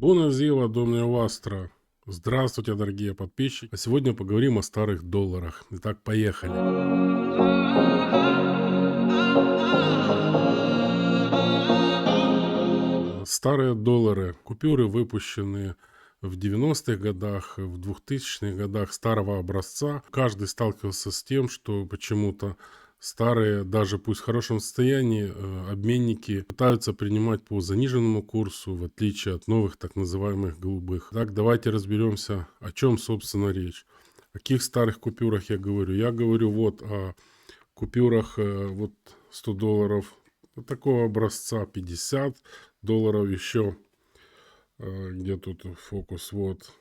Боназила, Домня Вастра. Здравствуйте, дорогие подписчики. А сегодня поговорим о старых долларах. Итак, поехали. Старые доллары, купюры, выпущенные в 90-х годах, в 2000-х годах старого образца. Каждый сталкивался с тем, что почему-то старые, даже пусть в хорошем состоянии, обменники пытаются принимать по заниженному курсу, в отличие от новых так называемых голубых. Так, давайте разберемся, о чем, собственно, речь. О каких старых купюрах я говорю? Я говорю вот о купюрах вот 100 долларов вот такого образца, 50 долларов еще, где тут фокус, вот,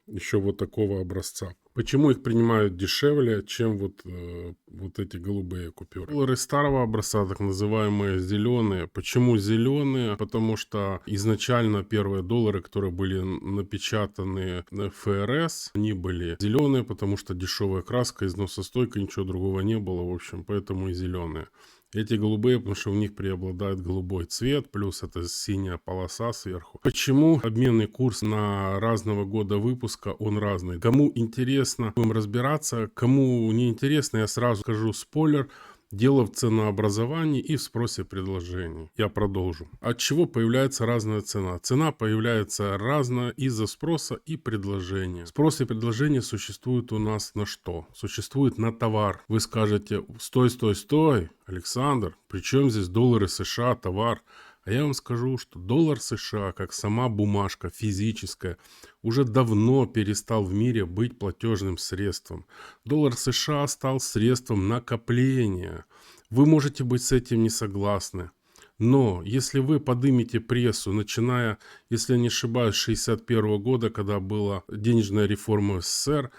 еще вот такого образца. Почему их принимают дешевле, чем вот эти голубые купюры? Доллары старого образца, так называемые зеленые. Почему зеленые? Потому что изначально первые доллары, которые были напечатаны на ФРС, они были зеленые, потому что дешевая краска, износостойкая, ничего другого не было, в общем, поэтому и зеленые. Эти голубые, потому что у них преобладает голубой цвет, плюс это синяя полоса сверху. Почему обменный курс на разного года выпуска, он разный? Кому интересно, будем разбираться. Кому не интересно, я сразу скажу спойлер. Дело в ценообразовании и в спросе предложений. Я продолжу. От чего появляется разная цена? Цена появляется разная из-за спроса и предложения. Спрос и предложение существуют у нас на что? Существует на товар. Вы скажете: стой, стой, стой, Александр, при чем здесь доллары США, товар? А я вам скажу, что доллар США, как сама бумажка физическая, уже давно перестал в мире быть платежным средством. Доллар США стал средством накопления. Вы можете быть с этим не согласны. Но если вы поднимете прессу, начиная, если я не ошибаюсь, с 1961 года, когда была денежная реформа СССР,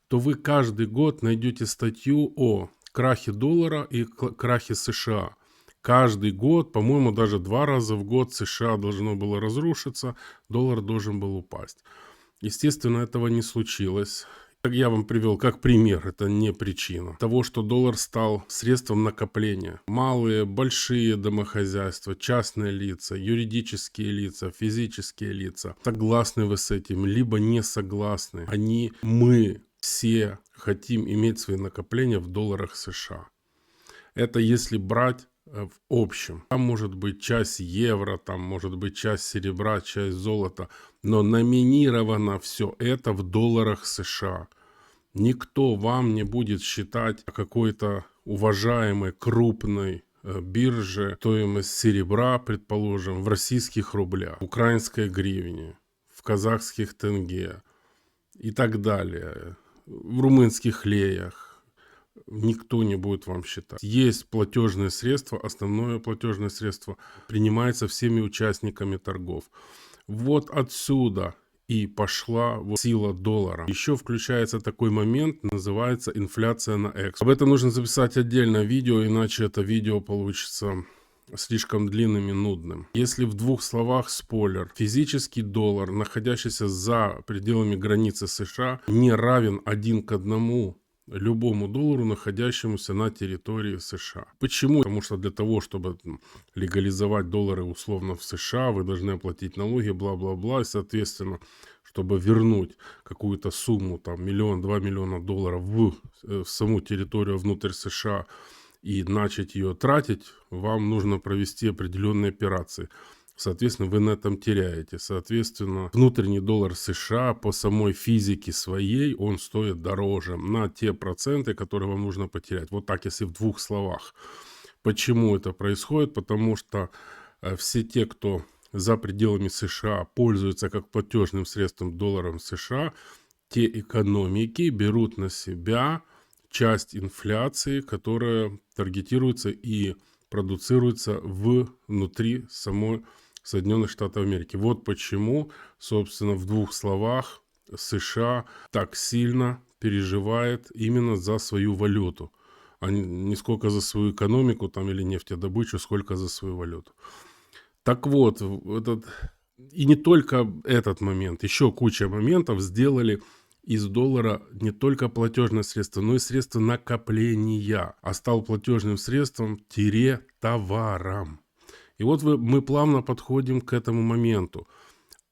то вы каждый год найдете статью о крахе доллара и крахе США. Каждый год, по-моему, даже 2 раза в год США должно было разрушиться, доллар должен был упасть. Естественно, этого не случилось. Я вам привел как пример, это не причина того, что доллар стал средством накопления. Малые, большие домохозяйства, частные лица, юридические лица, физические лица. Согласны вы с этим, либо не согласны. Мы все хотим иметь свои накопления в долларах США. Это если брать в общем. Там может быть часть евро, там может быть часть серебра, часть золота. Но номинировано все это в долларах США. Никто вам не будет считать какой-то уважаемой крупной бирже стоимость серебра, предположим, в российских рублях, в украинской гривне, в казахских тенге и так далее, в румынских леях. Никто не будет вам считать. Есть платежное средство, основное платежное средство принимается всеми участниками торгов. Вот отсюда и пошла сила доллара. Еще включается такой момент, называется инфляция на экспорт. Об этом нужно записать отдельное видео, иначе это видео получится слишком длинным и нудным. Если в 2 словах спойлер: физический доллар, находящийся за пределами границы США, не равен 1 к 1 любому доллару, находящемуся на территории США. Почему? Потому что для того, чтобы легализовать доллары условно в США, вы должны оплатить налоги, бла-бла-бла, и, соответственно, чтобы вернуть какую-то сумму, там, 1-2 миллиона долларов в саму территорию внутрь США и начать ее тратить, вам нужно провести определенные операции. Соответственно, вы на этом теряете. Соответственно, внутренний доллар США по самой физике своей, он стоит дороже на те проценты, которые вам нужно потерять. Вот так, если в 2 словах. Почему это происходит? Потому что все те, кто за пределами США пользуются как платежным средством долларом США, те экономики берут на себя часть инфляции, которая таргетируется и продуцируется внутри самой Соединенных Штатов Америки. Вот почему, собственно, в 2 словах США так сильно переживает именно за свою валюту, а не сколько за свою экономику там или нефтедобычу, сколько за свою валюту. Так вот, и не только этот момент, еще куча моментов сделали из доллара не только платежное средство, но и средство накопления, а стал платежным средством товаром. И вот мы плавно подходим к этому моменту.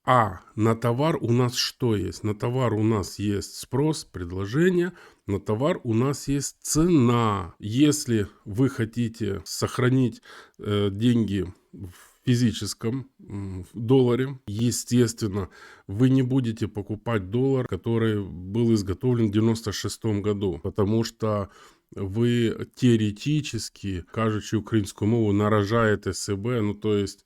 А на товар у нас что есть? На товар у нас есть спрос, предложение, на товар у нас есть цена. Если вы хотите сохранить деньги в физическом в долларе, естественно, вы не будете покупать доллар, который был изготовлен в 96 году, потому что ви теоретически, кажучи українською мовою, наражаєте себе, ну то есть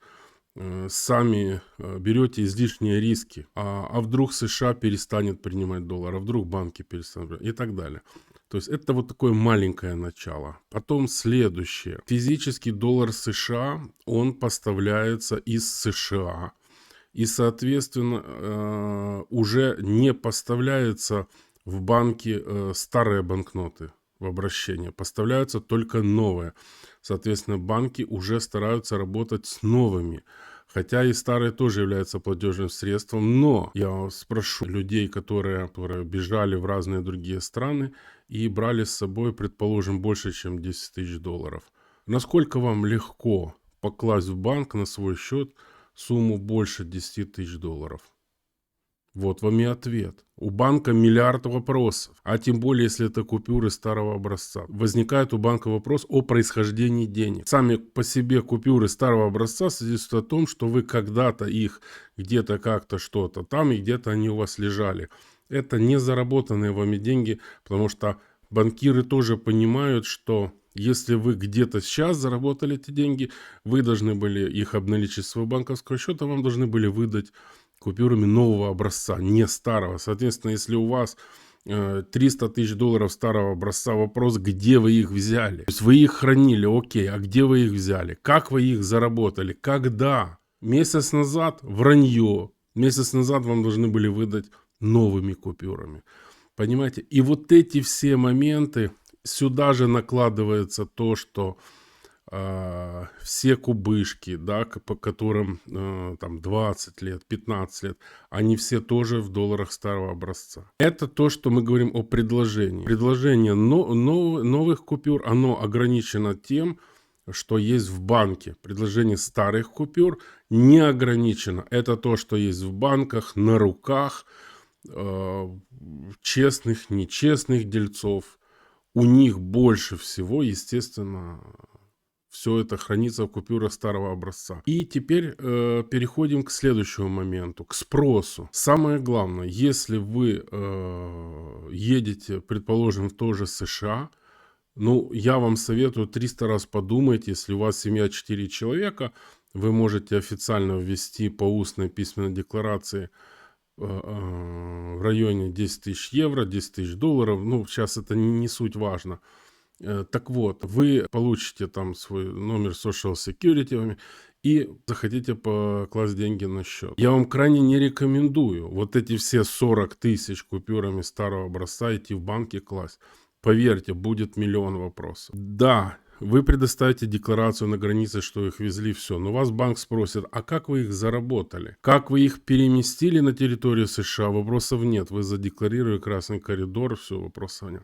сами берете излишние риски. А вдруг США перестанет принимать доллар, а вдруг банки перестанут и так далее. То есть это вот такое маленькое начало. Потом следующее. Физический доллар США, он поставляется из США. И, соответственно, уже не поставляется в банки старые банкноты в обращение. Поставляются только новые. Соответственно, банки уже стараются работать с новыми. Хотя и старые тоже являются платежным средством. Но я вас спрошу людей, которые бежали в разные другие страны и брали с собой, предположим, больше, чем 10 тысяч долларов. Насколько вам легко покласть в банк на свой счет сумму больше 10 тысяч долларов? Вот вам и ответ. У банка миллиард вопросов, а тем более, если это купюры старого образца. Возникает у банка вопрос о происхождении денег. Сами по себе купюры старого образца свидетельствуют о том, что вы когда-то их где-то как-то что-то там, и где-то они у вас лежали. Это не заработанные вами деньги, потому что банкиры тоже понимают, что если вы где-то сейчас заработали эти деньги, вы должны были их обналичить с своего банковского счета, вам должны были выдать купюрами нового образца, не старого. Соответственно, если у вас 300 тысяч долларов старого образца, вопрос, где вы их взяли. То есть вы их хранили, окей, а где вы их взяли? Как вы их заработали? Когда? Месяц назад вранье. Месяц назад вам должны были выдать новыми купюрами. Понимаете? И вот эти все моменты, сюда же накладывается то, что все кубышки, да, по которым там 20 лет, 15 лет, они все тоже в долларах старого образца. Это то, что мы говорим о предложении. Предложение новых купюр, оно ограничено тем, что есть в банке. Предложение старых купюр не ограничено. Это то, что есть в банках, на руках, честных, нечестных дельцов. У них больше всего, естественно, все это хранится в купюрах старого образца. И теперь переходим к следующему моменту, к спросу. Самое главное, если вы едете, предположим, в то же США, ну, я вам советую 300 раз подумать, если у вас семья 4 человека, вы можете официально ввести по устной письменной декларации в районе 10 тысяч евро, 10 тысяч долларов. Ну, сейчас это не суть важно. Так вот, вы получите там свой номер Social Security и захотите покласть деньги на счет. Я вам крайне не рекомендую вот эти все 40 тысяч купюрами старого образца идти в банк и класть. Поверьте, будет миллион вопросов. Да, вы предоставите декларацию на границе, что их везли, все. Но вас банк спросит, а как вы их заработали? Как вы их переместили на территорию США? Вопросов нет. Вы задекларировали красный коридор, все, вопросов нет.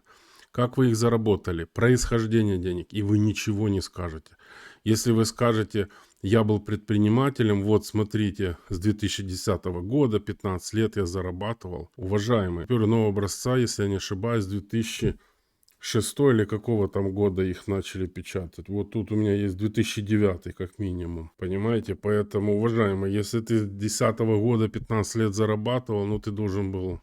Как вы их заработали? Происхождение денег. И вы ничего не скажете. Если вы скажете, я был предпринимателем, вот смотрите, с 2010 года, 15 лет я зарабатывал. Уважаемые, купюры нового образца, если я не ошибаюсь, 2006 или какого там года их начали печатать. Вот тут у меня есть 2009 как минимум, понимаете? Поэтому, уважаемые, если ты с 2010 года 15 лет зарабатывал, ну ты должен был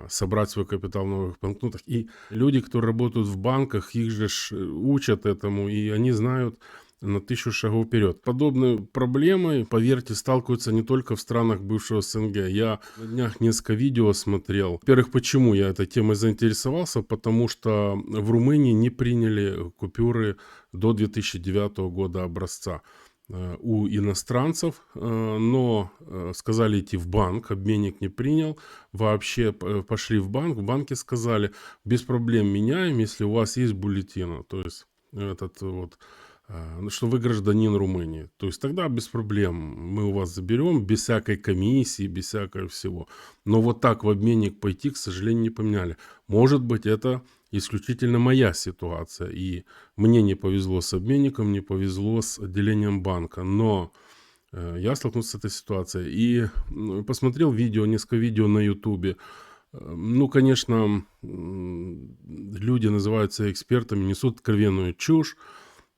собрать свой капитал в новых банкнотах. И люди, которые работают в банках, их же учат этому, и они знают на 1000 шагов вперед. Подобные проблемы, поверьте, сталкиваются не только в странах бывшего СНГ. Я на днях несколько видео смотрел. Во-первых, почему я этой темой заинтересовался? Потому что в Румынии не приняли купюры до 2009 года образца у иностранцев, но сказали идти в банк, обменник не принял, вообще пошли в банке сказали, без проблем меняем, если у вас есть бюллетень, то есть этот вот, что вы гражданин Румынии. То есть тогда без проблем мы у вас заберем, без всякой комиссии, без всякого всего. Но вот так в обменник пойти, к сожалению, не поменяли. Может быть, это исключительно моя ситуация. И мне не повезло с обменником, не повезло с отделением банка. Но Я столкнулся с этой ситуацией и посмотрел видео, несколько видео на Ютубе. Ну, конечно, люди называются экспертами, несут откровенную чушь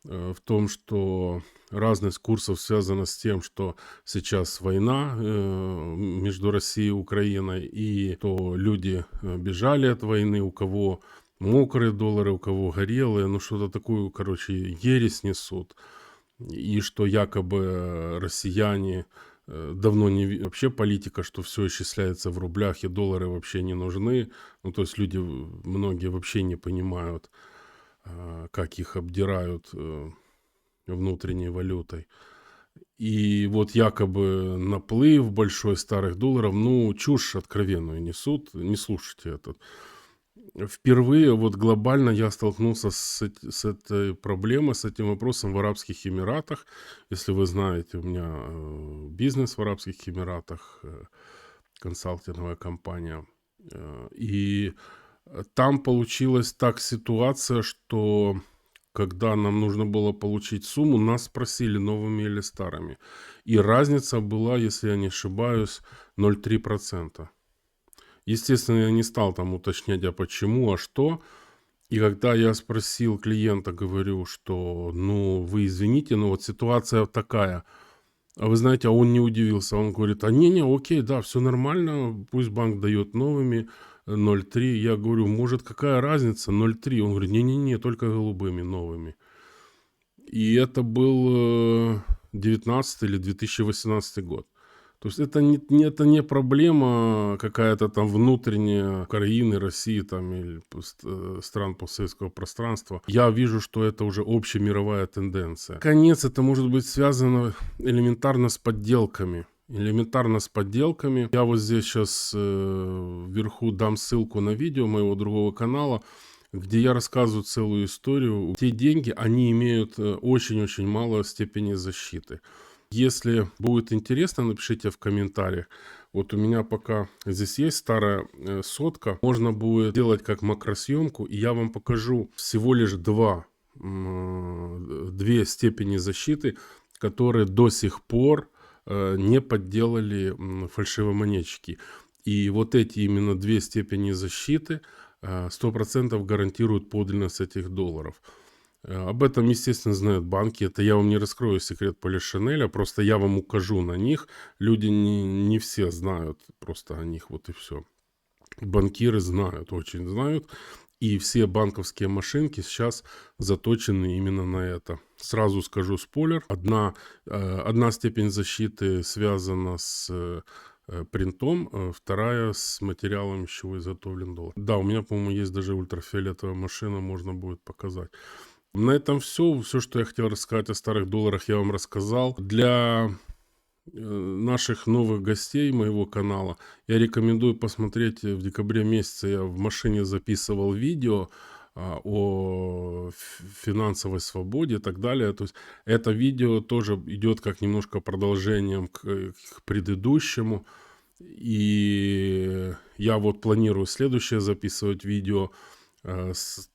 в том, что разность курсов связана с тем, что сейчас война между Россией и Украиной, и то люди бежали от войны, у кого мокрые доллары, у кого горелые, ну что-то такую, короче, ересь несут. И что якобы россияне давно не... Вообще политика, что все исчисляется в рублях и доллары вообще не нужны. Ну, то есть люди, многие вообще не понимают, как их обдирают внутренней валютой. И вот якобы наплыв большой старых долларов, ну, чушь откровенную несут, не слушайте это. Впервые вот глобально я столкнулся с этой проблемой, с этим вопросом в Арабских Эмиратах. Если вы знаете, у меня бизнес в Арабских Эмиратах, консалтинговая компания. И там получилась так ситуация, что когда нам нужно было получить сумму, нас спросили, новыми или старыми. И разница была, если я не ошибаюсь, 0,3%. Естественно, я не стал там уточнять, а почему, а что. И когда я спросил клиента, говорю, что, ну, вы извините, но вот ситуация такая. А вы знаете, а он не удивился. Он говорит, а не-не, окей, да, все нормально, пусть банк дает новыми 0,3. Я говорю, может, какая разница, 0,3? Он говорит, не-не-не, только голубыми новыми. И это был 19 или 2018 год. То есть это не проблема какая-то там внутренняя Украины, России там, или стран постсоветского пространства. Я вижу, что это уже общемировая тенденция. Конец, это может быть связано элементарно с подделками. Элементарно с подделками. Я вот здесь сейчас вверху дам ссылку на видео моего другого канала, где я рассказываю целую историю. Те деньги, они имеют очень-очень мало степени защиты. Если будет интересно, напишите в комментариях. Вот у меня пока здесь есть старая сотка. Можно будет делать как макросъемку, и я вам покажу всего лишь две степени защиты, которые до сих пор не подделали фальшивомонетчики. И вот эти именно две степени защиты 100% гарантируют подлинность этих долларов. Об этом, естественно, знают банки. Это я вам не раскрою секрет Поли Шинеля, просто я вам укажу на них. Люди не все знают просто о них, вот и все. Банкиры знают, очень знают. И все банковские машинки сейчас заточены именно на это. Сразу скажу спойлер. Одна степень защиты связана с принтом, вторая с материалом, из чего изготовлен доллар. Да, у меня, по-моему, есть даже ультрафиолетовая машина, можно будет показать. На этом все. Все, что я хотел рассказать о старых долларах, я вам рассказал. Для наших новых гостей моего канала я рекомендую посмотреть. В декабре месяце я в машине записывал видео о финансовой свободе и так далее. То есть это видео тоже идет как немножко продолжением к предыдущему. И я вот планирую следующее записывать видео.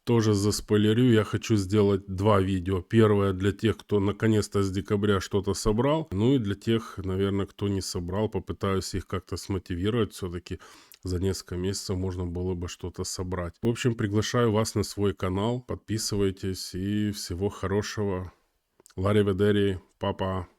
Тоже заспойлерю, я хочу сделать два видео. Первое для тех, кто наконец-то с декабря что-то собрал. Ну и для тех, наверное, кто не собрал, попытаюсь их как-то смотивировать. Все-таки за несколько месяцев можно было бы что-то собрать. В общем, приглашаю вас на свой канал. Подписывайтесь и всего хорошего. Ларри Ведери, папа.